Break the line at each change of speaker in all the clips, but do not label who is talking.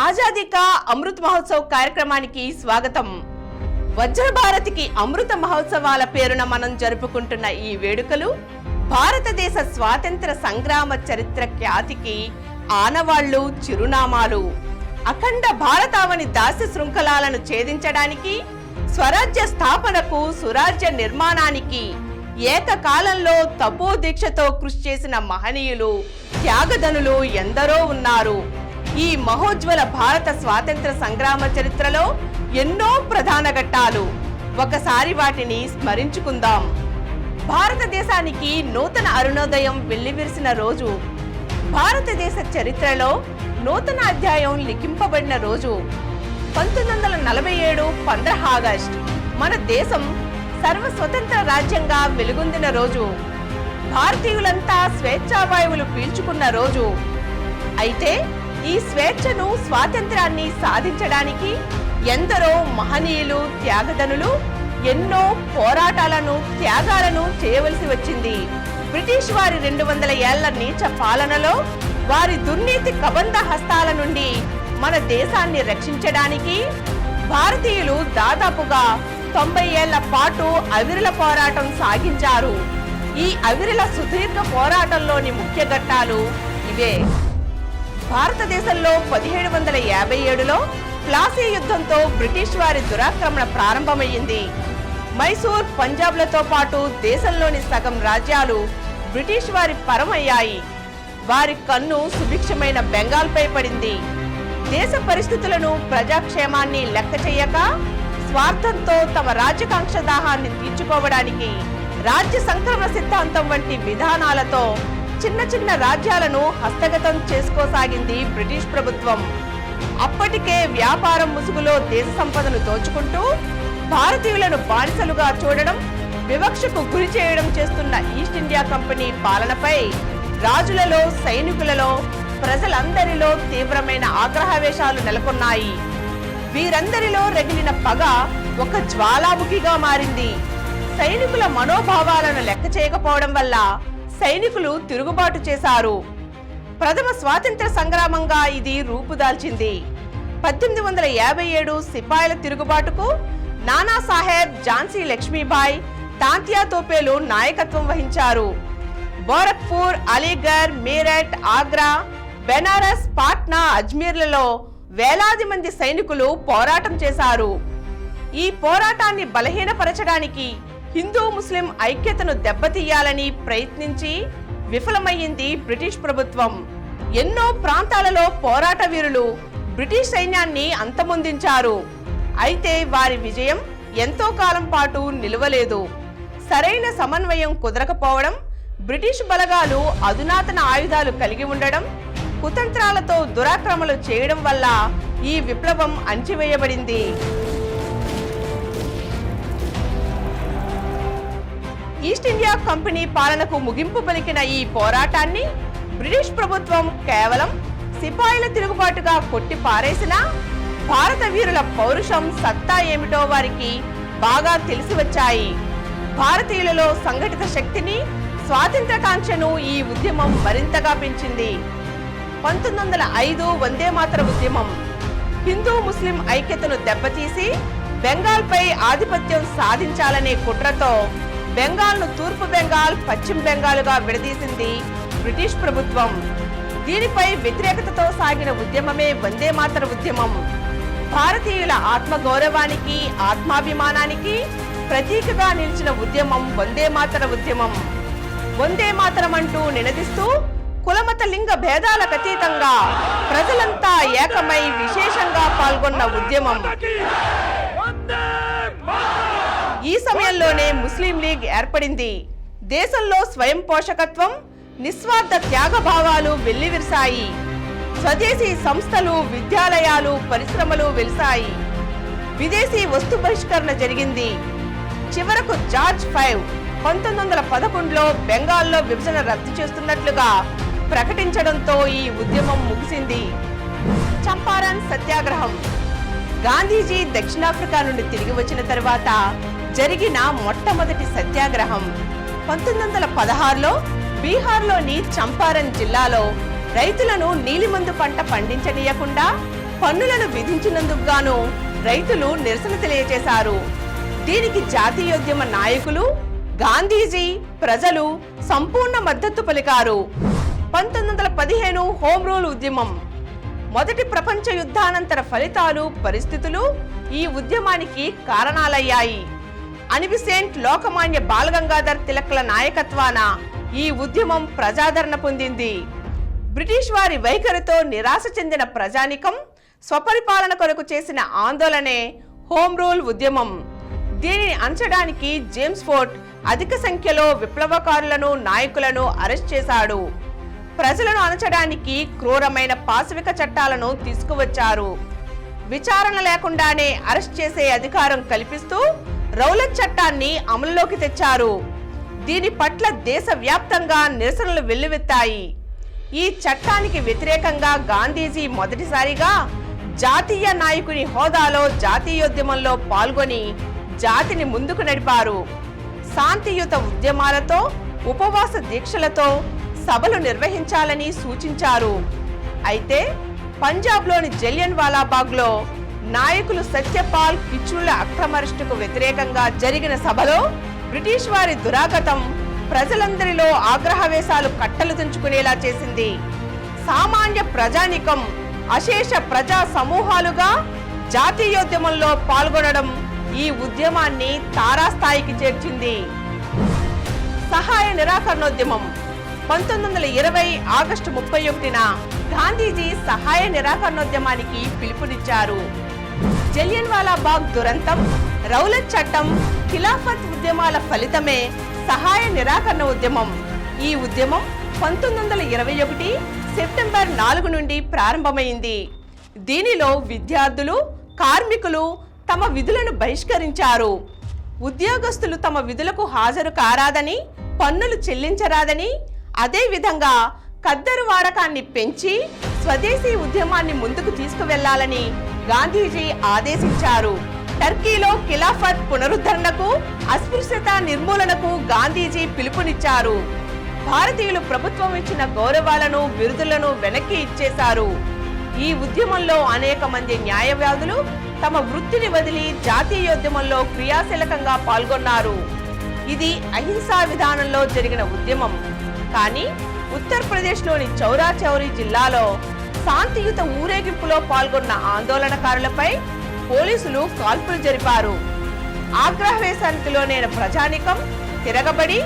ఆజాదీ కా అమృత్ మహోత్సవ్ కార్యక్రమానికి స్వాగతం. వజ్ర భారతికి అమృత మహోత్సవాల పేరున మనం జరుపుకుంటున్న ఈ వేడుకలు భారతదేశ స్వాతంత్ర సంగ్రామ చరిత్ర ఖ్యాతికి ఆనవాళ్లు, చిరునామాలు. అఖండ భారతావని దాస్య శృంఖలాలను ఛేదించడానికి, స్వరాజ్య స్థాపనకు, సురాజ్య నిర్మాణానికి ఏకకాలంలో తపోదీక్షతో కృషి చేసిన మహనీయులు, త్యాగధనులు ఎందరో ఉన్నారు. ఈ మహోజ్వల భారత స్వాతంత్ర సంగ్రామ చరిత్రలో ఎన్నో ప్రధాన ఘట్టాలు. ఒకసారి వాటిని స్మరించుకుందాం. భారతదేశానికి నూతన అరుణోదయం వెల్లివిరిసిన రోజు, భారతదేశ చరిత్రలో నూతన అధ్యాయం లిఖింపబడిన రోజు 1947 15 ఆగస్టు. మన దేశం సర్వస్వతంత్ర రాజ్యంగా వెలుగొందిన రోజు, భారతీయులంతా స్వేచ్ఛావాయువులు పీల్చుకున్న రోజు. అయితే ఈ స్వేచ్ఛను, స్వాతంత్రాన్ని సాధించడానికి ఎందరో మహనీయులు, త్యాగధనులు ఎన్నో పోరాటాలను, త్యాగాలను చేయవలసి వచ్చింది. బ్రిటిష్ వారి 200 ఏళ్ల నీచ పాలనలో వారి దుర్నీతి కబంధ హస్తాల నుండి మన దేశాన్ని రక్షించడానికి భారతీయులు దాదాపుగా 90 ఏళ్ల పాటు అవిరళ పోరాటం సాగించారు. ఈ అవిరళ సుదీర్ఘ పోరాటంలోని ముఖ్య ఘట్టాలు ఇవే. భారతదేశంలో 1757లో ప్లాసీ యుద్ధంతో బ్రిటిష్ వారి దురాక్రమణ ప్రారంభమైంది. మైసూర్, పంజాబ్లతో పాటు దేశంలోని సగం రాజ్యాలు బ్రిటిష్ వారి పరమయ్యాయి. వారి కన్ను సుభిక్షమైన బెంగాల్పై పడింది. దేశ పరిస్థితులను, ప్రజాక్షేమాన్ని లెక్క చేయక స్వార్థంతో తమ రాజ్యకాంక్ష దాహాన్ని తీర్చుకోవడానికి రాజ్య సంక్రమణ సిద్ధాంతం వంటి విధానాలతో చిన్న చిన్న రాజ్యాలను హస్తగతం చేసుకోసాగింది బ్రిటిష్ ప్రభుత్వం. అప్పటికే వ్యాపారం ముసుగులో దేశ సంపదను దోచుకుంటూ భారతీయులను బానిసలుగా చూడడం, వివక్షకు గురి చేయడం చేస్తున్న ఈస్ట్ ఇండియా కంపెనీ పాలనపై రాజులలో, సైనికులలో, ప్రజలందరిలో తీవ్రమైన ఆగ్రహావేశాలు నెలకొన్నాయి. వీరందరిలో రగిలిన పగ ఒక జ్వాలాముఖిగా మారింది. సైనికుల మనోభావాలను లెక్క చేయకపోవడం వల్ల సైనికులు తిరుగుబాటు చేశారు. ప్రథమ స్వాతంత్ర సంగ్రామంగా ఇది రూపుదాల్చింది. 1857 సిపాయిల తిరుగుబాటుకు నానా సాహెబ్, ఝాన్సీ లక్ష్మీబాయి, తాంతియా తోపేలు నాయకత్వం వహించారు. గోరఖ్పూర్, అలీగర్, మీరట్, ఆగ్రా, బెనారస్, పాట్నా, అజ్మీర్లలో వేలాది మంది సైనికులు పోరాటం చేశారు. ఈ పోరాటాన్ని బలహీనపరచడానికి, హిందూ ముస్లిం ఐక్యతను దెబ్బతీయాలని ప్రయత్నించి విఫలమయ్యింది బ్రిటిష్ ప్రభుత్వం. ఎన్నో ప్రాంతాలలో పోరాట వీరులు బ్రిటిష్ సైన్యాన్ని అంతమొందించారు. అయితే వారి విజయం ఎంతో కాలం పాటు నిలవలేదు. సరైన సమన్వయం కుదరకపోవడం, బ్రిటిష్ బలగాలు అధునాతన ఆయుధాలు కలిగి ఉండడం, కుతంత్రాలతో దురాక్రమణలు చేయడం వల్ల ఈ విప్లవం అణచివేయబడింది. ఈస్ట్ ఇండియా కంపెనీ పాలనకు ముగింపు పలికిన ఈ పోరాటాన్ని బ్రిటిష్ ప్రభుత్వం కేవలం సిపాయిల తిరుగుబాటుగా కొట్టి పారేసినా భారత వీరుల పౌరుషం, సత్తా ఏమిటో వారికి బాగా తెలిసి వచ్చాయి. భారతీయులలో సంఘటిత శక్తిని, స్వాతంత్రకాంక్షను ఈ ఉద్యమం మరింతగా పెంచింది. 1905 వందే మాతర ఉద్యమం హిందూ ముస్లిం ఐక్యతను దెబ్బతీసి బెంగాల్పై ఆధిపత్యం సాధించాలనే కుట్రతో బెంగాల్ను తూర్పు బెంగాల్, పశ్చిమ బెంగాల్గా విడదీసింది బ్రిటిష్ ప్రభుత్వం. దీనిపై వ్యతిరేకతతో సాగిన ఉద్యమమే వందే మాతర ఉద్యమం. భారతీయుల ఆత్మగౌరవానికి, ఆత్మాభిమానానికి ప్రతీకగా నిలిచిన ఉద్యమం వందే మాతర ఉద్యమం. వందే మాతరం అంటూ నినదిస్తూ కులమత లింగ భేదాలకు అతీతంగా ప్రజలంతా ఏకమై విశేషంగా పాల్గొన్న ఉద్యమం. ఈ సమయంలోనే ముస్లిం లీగ్ ఏర్పడింది. దేశంలో స్వయం పోషకత్వం, నిస్వార్థ త్యాగ భావాలు వెల్లివిరిశాయి. స్వదేశీ సంస్థలు, విద్యాలయాలు, పరిశ్రమలు వెలిశాయి. విదేశీ వస్తు బహిష్కరణ జరిగింది. చివరకు జార్జ్ 5 1911లో బెంగాల్లో విభజన రద్దు చేస్తున్నట్లుగా ప్రకటించడంతో ఈ ఉద్యమం ముగిసింది. చంపారన్ సత్యాగ్రహం గాంధీజీ దక్షిణాఫ్రికా నుండి తిరిగి వచ్చిన తర్వాత జరిగిన మొట్టమొదటి సత్యాగ్రహం. 1916లో బీహార్లోని చంపారన్ జిల్లాలో రైతులను నీలిమందు పంట పండించనీయకుండా పన్నులను విధించినందుకు గాను రైతులు నిరసన తెలియజేశారు. దీనికి జాతీయోద్యమ నాయకులు, గాంధీజీ, ప్రజలు సంపూర్ణ మద్దతు పలికారు. 1915 హోమ్ రూల్ ఉద్యమం. మొదటి ప్రపంచ యుద్ధానంతర ఫలితాలు, పరిస్థితులు ఈ ఉద్యమానికి కారణాలయ్యాయి. అనిబిసెంట్, లోకమాన్య బాలగంగాధర్ తిలక్ల నాయకత్వాన ఈ ఉద్యమం ప్రజాదరణ పొందింది. బ్రిటిష్ వారి వైఖరితో నిరాశ చెందిన ప్రజానికం స్వపరిపాలన కొరకు చేసిన ఆందోళనే హోమ్ రూల్ ఉద్యమం. దీనిని అణచడానికి జేమ్స్ ఫోర్డ్ అధిక సంఖ్యలో విప్లవకారులను, నాయకులను అరెస్ట్ చేశాడు. ప్రజలను అణచడానికి క్రూరమైన పాశవిక చట్టాలను తీసుకువచ్చారు. విచారణ లేకుండానే అరెస్ట్ చేసే అధికారం కల్పిస్తూ రౌలట్ చట్టాన్ని అమలులోకి తెచ్చారు. దీని పట్ల దేశవ్యాప్తంగా నిరసనలు వెల్లువెత్తాయి. ఈ చట్టానికి వ్యతిరేకంగా గాంధీజీ మొదటిసారిగా జాతీయ నాయకుని హోదాలో జాతీయోద్యమంలో పాల్గొని జాతిని ముందుకు నడిపారు. శాంతియుత ఉద్యమాలతో, ఉపవాస దీక్షలతో సభలు నిర్వహించాలని సూచించారు. అయితే పంజాబ్లోని జలియన్ వాలాబాగ్లో నాయకులు సత్యపాల్, కిచ్లుల అక్రమరిస్టుకు వ్యతిరేకంగా జరిగిన సభలో బ్రిటిష్ వారి దురాగతం ప్రజలందరిలో ఆగ్రహవేశాలు కట్టలు తెంచుకునేలా చేసింది. సామాన్య ప్రజానికం అశేష ప్రజా సమూహాలుగా జాతీయోద్యమంలో పాల్గొనడం ఈ ఉద్యమాన్ని తారాస్థాయికి చేర్చింది. సహాయ నిరాకరణోద్యమం. 1920 ఆగస్టు 31న గాంధీజీ సహాయ నిరాకరణోద్యమానికి పిలుపునిచ్చారు. జలియన్ వాలాబాగ్ దురంతం, రౌలట్ చట్టం, ఖిలాఫత్ ఉద్యమాల ఫలితమే సహాయ నిరాకరణ ఉద్యమం. ఈ ఉద్యమం 1921 సెప్టెంబర్ 4 నుండి ప్రారంభమైంది. దీనిలో విద్యార్థులు, కార్మికులు తమ విధులను బహిష్కరించారు. ఉద్యోగస్తులు తమ విధులకు హాజరు కారాదని, పన్నులు చెల్లించరాదని, అదేవిధంగా ఖద్దరు వాడకాన్ని పెంచి స్వదేశీ ఉద్యమాన్ని ముందుకు తీసుకువెళ్లాలని గాంధీజీ ఆదేశించారు. టర్కీలో ఖిలాఫత్ పునరుద్ధరణకు, అస్పృశ్యత నిర్మూలనకు గాంధీజీ పిలుపునిచ్చారు. భారతీయులు ప్రభుత్వం ఇచ్చిన గౌరవాలను, బిరుదులను వెనక్కి ఇచ్చేశారు. ఈ ఉద్యమంలో అనేక మంది న్యాయవాదులు తమ వృత్తిని వదిలి జాతీయోద్యమంలో క్రియాశీలకంగా పాల్గొన్నారు. ఇది అహింసా విధానంలో జరిగిన ఉద్యమం. కానీ ఉత్తరప్రదేశ్లోని చౌరా చౌరీ జిల్లాలో శాంతియుత ఊరేగింపులో పాల్గొన్న ఆందోళనకారులపై పోలీసులు కాల్పులు జరిపారు. ఆగ్రహవేశానికి లోనైన ప్రజానికం తిరగబడి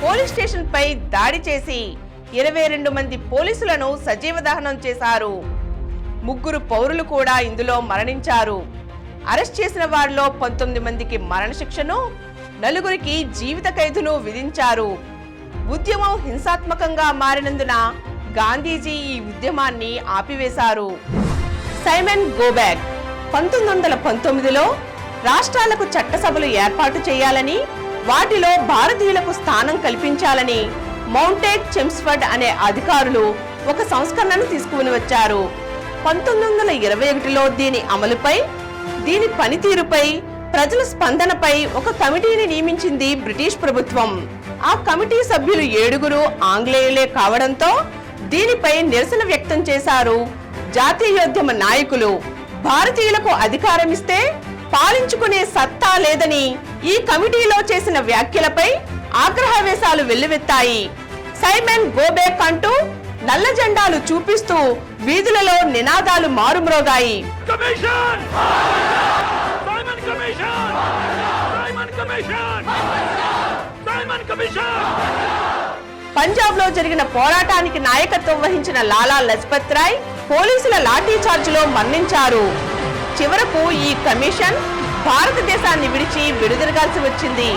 పోలీస్ స్టేషన్ పై దాడి చేసి 22 మంది పోలీసులను సజీవ దహనం చేశారు. 3 పౌరులు కూడా ఇందులో మరణించారు. అరెస్ట్ చేసిన వారిలో 19 మందికి మరణశిక్షను, 4 జీవిత ఖైదును విధించారు. ఉద్యమం హింసాత్మకంగా మారినందున గాంధీజీ ఈ ఉద్యమాన్ని ఆపివేశారు. సైమన్ గోబ్యాక్ 1919లో రాష్ట్రాలకు చట్టసభలు ఏర్పాటు చేయాలని, వాటిలో భారతీయులకు స్థానం కల్పించాలని మౌంటెక్ చెమ్స్ఫర్డ్ అనే అధికారులు ఒక సంస్కరణను తీసుకుని వచ్చారు. 1921లో దీని అమలుపై, దీని పనితీరుపై, ప్రజల స్పందనపై ఒక కమిటీని నియమించింది బ్రిటిష్ ప్రభుత్వం. ఆ కమిటీ సభ్యులు 7 ఆంగ్లేయులే కావడంతో దీనిపై నిరసన వ్యక్తం చేశారు. జాతీయోద్యమ నాయకులు భారతీయులకు అధికారం ఇస్తే పాలించుకునే సత్తా లేదని ఈ కమిటీలో చేసిన వ్యాఖ్యలపై ఆగ్రహవేశాలు వెల్లువెత్తాయి. సైమన్ గోబేక్ అంటూ నల్ల జెండాలు చూపిస్తూ వీధులలో నినాదాలు మారుమ్రోగాయి. పంజాబ్ లో జరిగిన పోరాటానికి నాయకత్వం వహించిన లాలా లజపత్ రాయ్ పోలీసుల లాఠీ చార్జిలో మరణించారు. చివరకు ఈ కమిషన్ భారతదేశాన్ని విడిచి వెనుదిరగాల్సి వచ్చింది.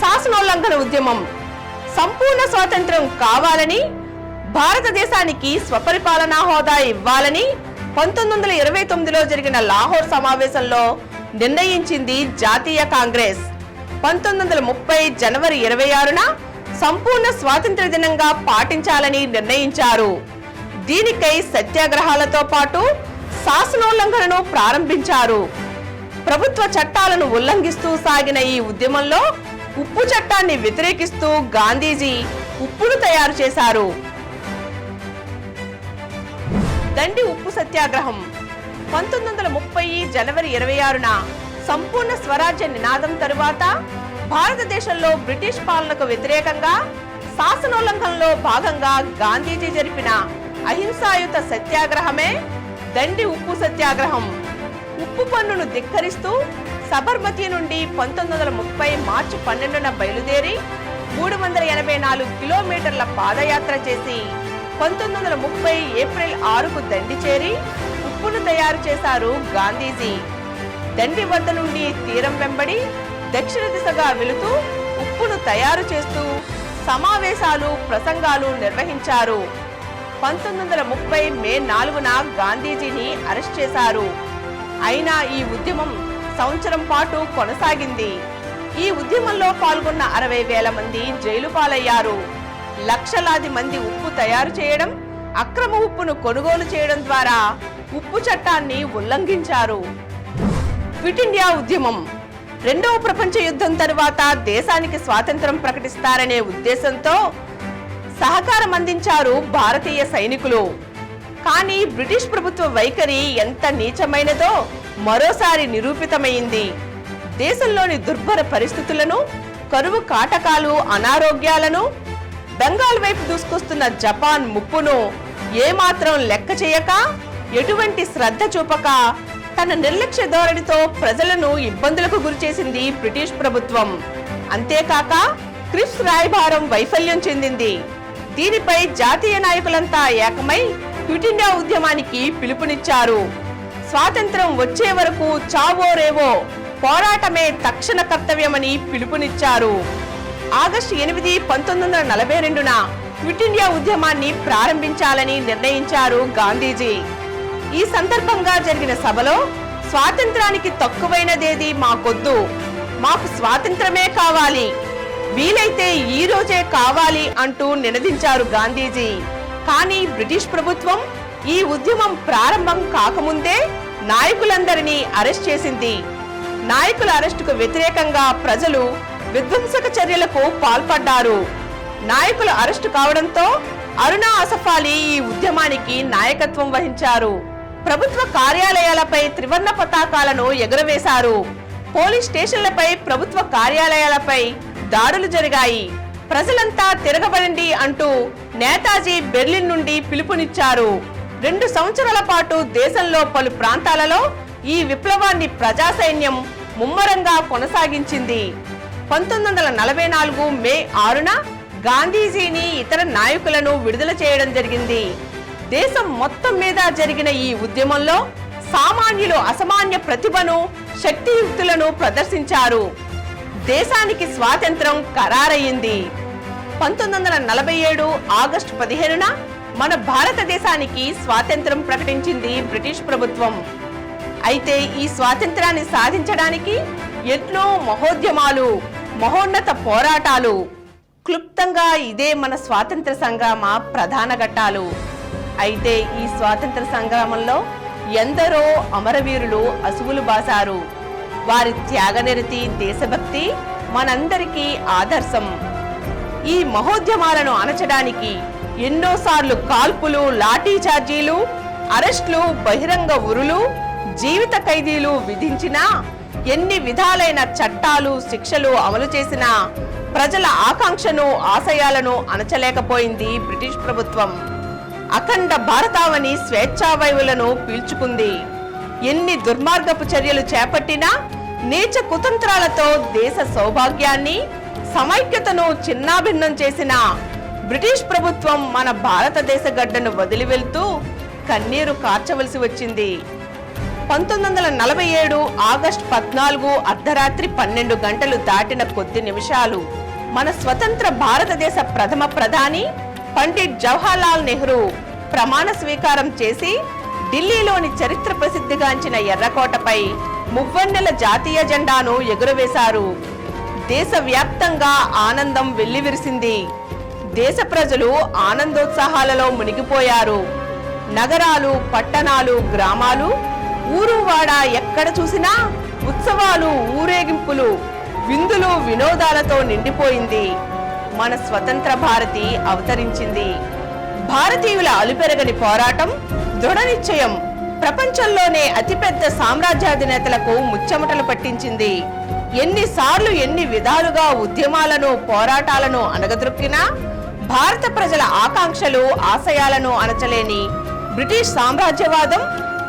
శాసనోల్లంఘన ఉద్యమం. సంపూర్ణ స్వాతంత్ర్యం కావాలని, భారతదేశానికి స్వపరిపాలనా హోదా ఇవ్వాలని 1929లో జరిగిన లాహోర్ సమావేశంలో నిర్ణయించింది జాతీయ కాంగ్రెస్. 1930 జనవరి 26న సంపూర్ణ స్వాతంత్ర్య దినంగా పాటించాలని నిర్ణయించారు. దీనికై సత్యాగ్రహాలతో పాటు శాసనోల్లంఘనను ప్రారంభించారు. ప్రభుత్వ చట్టాలను ఉల్లంఘిస్తూ సాగిన ఈ ఉద్యమంలో ఉప్పు చట్టాన్ని వ్యతిరేకిస్తూ గాంధీజీ ఉప్పును తయారు చేశారు. దండి ఉప్పు సత్యాగ్రహం 1930 జనవరి 26న సంపూర్ణ స్వరాజ్య నినాదం తరువాత భారతదేశంలో బ్రిటిష్ పాలనకు వ్యతిరేకంగా శాసనోల్లంఘనలో భాగంగా గాంధీజీ జరిపిన అహింసాయుత సత్యాగ్రహమే దండి ఉప్పు సత్యాగ్రహం. ఉప్పు పన్నును ధిక్కరిస్తూ సబర్మతి నుండి 1930 మార్చి 12న బయలుదేరి 384 కిలోమీటర్ల పాదయాత్ర చేసి 1930 ఏప్రిల్ 6కు దండి చేరి ఉప్పును తయారు చేశారు గాంధీజీ. దండి వద్ద నుండి తీరం వెంబడి దక్షిణ దిశగా వెళుతూ ఉప్పును తయారు చేస్తూ సమావేశాలు, ప్రసంగాలు నిర్వహించారు. 1930 మే 4న గాంధీజీని అరెస్ట్ చేశారు. అయినా ఈ ఉద్యమం సంవత్సరం పాటు కొనసాగింది. ఈ ఉద్యమంలో పాల్గొన్న 60,000 మంది జైలు పాలయ్యారు. లక్షలాది మంది ఉప్పు తయారు చేయడం, అక్రమ ఉప్పును కొనుగోలు చేయడం ద్వారా ఉప్పు చట్టాన్ని ఉల్లంఘించారు. క్విట్ ఇండియా ఉద్యమం రెండవ ప్రపంచ యుద్ధం తరువాత దేశానికి స్వాతంత్రం ప్రకటిస్తారనే ఉద్దేశంతో సహకారం అందించారు భారతీయ సైనికులు. కానీ బ్రిటిష్ ప్రభుత్వ వైఖరి ఎంత నీచమైనదో మరోసారి నిరూపితమైంది. దేశంలోని దుర్భర పరిస్థితులను, కరువు కాటకాలు, అనారోగ్యాలను, బెంగాల్ వైపు దూసుకొస్తున్న జపాన్ ముప్పును ఏమాత్రం లెక్క చేయక, ఎటువంటి శ్రద్ధ చూపక తన నిర్లక్ష్య ధోరణితో ప్రజలను ఇబ్బందులకు గురిచేసింది బ్రిటిష్ ప్రభుత్వం. అంతేకాక క్రిప్స్ రాయబారం వైఫల్యం చెందింది. దీనిపై జాతీయ నాయకులంతా ఏకమై క్విట్ ఇండియా ఉద్యమానికి పిలుపునిచ్చారు. స్వాతంత్రం వచ్చే వరకు చావో రేవో పోరాటమే తక్షణ కర్తవ్యమని పిలుపునిచ్చారు. ఆగస్టు 8, 1942న క్విట్ ఇండియా ఉద్యమాన్ని ప్రారంభించాలని నిర్ణయించారు గాంధీజీ. ఈ సందర్భంగా జరిగిన సభలో స్వాతంత్రానికి తక్కువైనదేది మాకొద్దు, మాకు స్వాతంత్రమే కావాలి, వీలైతే ఈ రోజే కావాలి అంటూ నినదించారు గాంధీజీ. కానీ బ్రిటిష్ ప్రభుత్వం ఈ ఉద్యమం ప్రారంభం కాకముందే నాయకులందరినీ అరెస్ట్ చేసింది. నాయకుల అరెస్టుకు వ్యతిరేకంగా ప్రజలు విధ్వంసక చర్యలకు పాల్పడ్డారు. నాయకులు అరెస్టు కావడంతో అరుణా అసఫ్ అలీ ఈ ఉద్యమానికి నాయకత్వం వహించారు. ప్రభుత్వ కార్యాలయాలపై త్రివర్ణ పతాకాలను ఎగురవేశారు. పోలీస్ స్టేషన్లపై, ప్రభుత్వ కార్యాలయాలపై దాడులు జరిగాయి. ప్రజలంతా తిరగబడండి అంటూ నేతాజీ బెర్లిన్ నుండి పిలుపునిచ్చారు. 2 సంవత్సరాల పాటు దేశంలో పలు ప్రాంతాలలో ఈ విప్లవాన్ని ప్రజా సైన్యం ముమ్మరంగా కొనసాగించింది. 1944 మే 6న గాంధీజీని, ఇతర నాయకులను విడుదల చేయడం జరిగింది. దేశం మొత్తం మీద జరిగిన ఈ ఉద్యమంలో సామాన్యులు అసామాన్య ప్రతిభను, శక్తియుక్తులను ప్రదర్శించారు. దేశానికి స్వాతంత్రం ఖరారయ్యింది. 1947 ఆగస్టు 15న మన భారతదేశానికి స్వాతంత్రం ప్రకటించింది బ్రిటిష్ ప్రభుత్వం. అయితే ఈ స్వాతంత్రాన్ని సాధించడానికి ఎన్నో మహోద్యమాలు, మహోన్నత పోరాటాలు. క్లుప్తంగా ఇదే మన స్వాతంత్ర సంగ్రామ ప్రధాన ఘట్టాలు. అయితే ఈ స్వాతంత్ర సంగ్రామంలో ఎందరో అమరవీరులు అసువులు బాసారు. వారి త్యాగనిరతి, దేశభక్తి మనందరికీ ఆదర్శం. ఈ మహోద్యమాలను అణచడానికి ఎన్నోసార్లు కాల్పులు, లాఠీ చార్జీలు, అరెస్టులు, బహిరంగ ఉరులు, జీవిత ఖైదీలు విధించినా, ఎన్ని విధాలైన చట్టాలు, శిక్షలు అమలు చేసినా ప్రజల ఆకాంక్షను, ఆశయాలను అణచలేకపోయింది బ్రిటిష్ ప్రభుత్వం. అఖండ భారతావని స్వేచ్ఛావాయువులను పీల్చుకుంది. ఎన్ని దుర్మార్గపు చర్యలు చేపట్టినా, నీచ కుతంత్రాలతో దేశ సౌభాగ్యాన్ని, సమైక్యతను చిన్నాభిన్నం చేసిన బ్రిటిష్ ప్రభుత్వం మన భారతదేశ గడ్డను వదిలి వెళ్తూ కన్నీరు కార్చవలసి వచ్చింది. 1947 ఆగస్టు 14 అర్ధరాత్రి 12 గంటలు దాటిన కొద్ది నిమిషాలు మన స్వతంత్ర భారతదేశ ప్రథమ ప్రధాని పండిట్ జవహర్లాల్ నెహ్రూ ప్రమాణ స్వీకారం చేసి ఢిల్లీలోని చరిత్ర ప్రసిద్ధిగాంచిన ఎర్రకోటపై మువ్వన్నెల జాతీయ జెండాను ఎగురవేశారు. దేశవ్యాప్తంగా ఆనందం వెల్లివిరిసింది. దేశ ప్రజలు ఆనందోత్సాహాలలో మునిగిపోయారు. నగరాలు, పట్టణాలు, గ్రామాలు, ఊరువాడ ఎక్కడ చూసినా ఉత్సవాలు, ఊరేగింపులు, విందులు, వినోదాలతో నిండిపోయింది. మన స్వతంత్ర భారతి అవతరించింది. భారతీయుల అలుపెరగని పోరాటం, దృఢ నిశ్చయం ప్రపంచంలోనే అతిపెద్ద సామ్రాజ్యాధినేతలకు ముచ్చెమటలు పట్టించింది. ఎన్నిసార్లు ఎన్ని విధాలుగా ఉద్యమాలను, పోరాటాలను అణగద్రొక్కినా భారత ప్రజల ఆకాంక్షలు, ఆశయాలను అణచలేని బ్రిటిష్ సామ్రాజ్యవాదం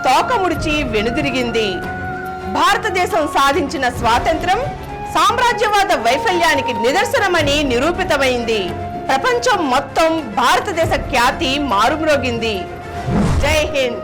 తోకముడిచి వెనుదిరిగింది. భారతదేశం సాధించిన స్వాతంత్రం సామ్రాజ్యవాద వైఫల్యానికి నిదర్శనమని నిరూపితమైంది. ప్రపంచం మొత్తం భారతదేశ ఖ్యాతి మారుమ్రోగింది. జై హింద్.